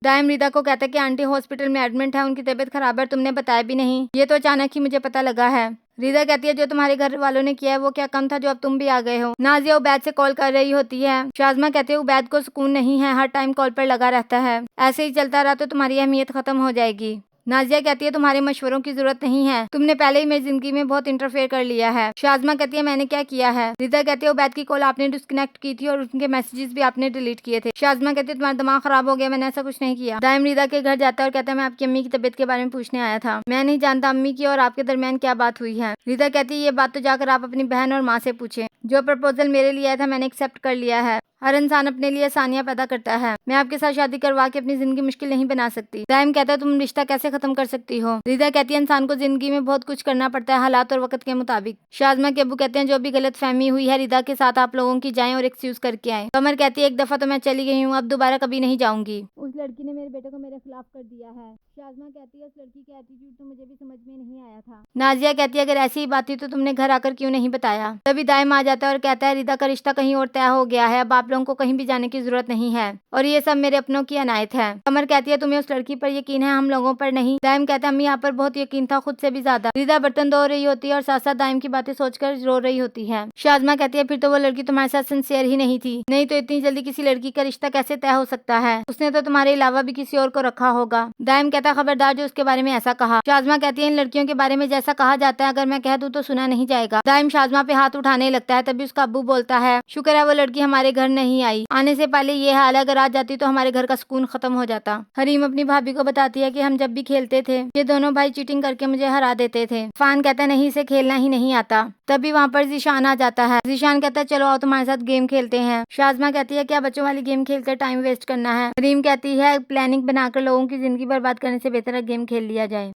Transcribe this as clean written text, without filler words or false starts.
दाइम रिदा को कहता है कि आंटी हॉस्पिटल में एडमिट है, उनकी तबीयत खराब है, तुमने बताया भी नहीं, ये तो अचानक ही मुझे पता लगा है। रिदा कहती है जो तुम्हारे घर वालों ने किया है वो क्या कम था जो अब तुम भी आ गए हो। नाजिया उबैद से कॉल कर रही होती है। शाज़मा कहती है उबैद को सुकून नहीं है, हर टाइम कॉल पर लगा रहता है, ऐसे ही चलता रहा तो तुम्हारी अहमियत खत्म हो जाएगी। नाजिया कहती है तुम्हारे मशवरों की जरूरत नहीं है, तुमने पहले ही मेरी जिंदगी में बहुत इंटरफेयर कर लिया है। शाज़मा कहती है मैंने क्या किया है। रिदा कहती है उबैद की कॉल आपने डिस्कनेक्ट की थी और उनके मैसेजेस भी आपने डिलीट किए थे। शाज़मा कहती है तुम्हारा दिमाग खराब हो गया, मैंने ऐसा कुछ नहीं किया। दाइम रिदा के घर जाता है और कहता है मैं आपकी अम्मी की तबीयत के बारे में पूछने आया था, मैं नहीं जानता अम्मी की और आपके दरमियान क्या बात हुई है। रिदा कहती है ये बात तो जाकर आप अपनी बहन और माँ से पूछे, जो प्रपोजल मेरे लिए आया था मैंने एक्सेप्ट कर लिया है। हर इंसान अपने लिए आसानियां पैदा करता है, मैं आपके साथ शादी करवा के अपनी जिंदगी मुश्किल नहीं बना सकती। दाइम कहता है तुम रिश्ता कैसे खत्म कर सकती हो। रिदा कहती है इंसान को जिंदगी में बहुत कुछ करना पड़ता है, हालात और वक्त के मुताबिक। शाज़मा के अब्बू कहते हैं जो भी गलत फहमी हुई है रिदा के साथ आप लोगों की जाएं और एक्सक्यूज करके आए। कमर कहती है एक दफा तो मैं चली गई हूँ, अब दोबारा कभी नहीं जाऊंगी, उस लड़की ने मेरे बेटे को मेरे खिलाफ कर दिया है। शाज़मा कहती है उस लड़की का एटीट्यूड तो मुझे भी समझ में नहीं आया था। नाजिया कहती है अगर ऐसी ही बात थी तो तुमने घर आकर क्यों नहीं बताया। तभी दाइम आ जाता है और कहता है रिदा का रिश्ता कहीं और तय हो गया है, अब आप लोगों को कहीं भी जाने की जरूरत नहीं है और ये सब मेरे अपनों की अनायत है। कमर कहती है तुम्हें उस लड़की पर यकीन है, हम लोगों पर नहीं। दाइम कहता है अम्मी यहाँ पर बहुत यकीन था, खुद से भी ज्यादा। रिदा बर्तन धो रही होती है और साथ साथ दाइम की बातें सोचकर रो रही होती है। शाज़मा कहती है फिर तो वो लड़की तुम्हारे साथ सिंसियर ही नहीं थी, नहीं तो इतनी जल्दी किसी लड़की का रिश्ता कैसे तय हो सकता है, उसने तो तुम्हारे अलावा भी किसी और को रखा होगा। दाइम कहता है खबरदार जो उसके बारे में ऐसा कहा। शाज़मा कहती है इन लड़कियों के बारे में जैसा कहा जाता है अगर मैं कह दूं तो सुना नहीं जाएगा। दाइम शाज़मा पे हाथ उठाने लगता है, तभी उसका अब्बू बोलता है शुक्र है वो लड़की हमारे घर नहीं आई, आने से पहले ये हाल है, अगर आ जाती तो हमारे घर का सुकून खत्म हो जाता। हरीम अपनी भाभी को बताती है कि हम जब भी खेलते थे ये दोनों भाई चीटिंग करके मुझे हरा देते थे। फान कहता है नहीं इसे खेलना ही नहीं आता। तभी वहाँ पर जीशान आ जाता है। जीशान कहता है चलो आओ तुम्हारे साथ गेम खेलते हैं। शाज़मा कहती है क्या बच्चों वाली गेम खेलकर टाइम वेस्ट करना है। हरीम कहती है प्लानिंग बनाकर लोगों की जिंदगी बर्बाद करने से बेहतर है गेम खेल लिया जाए।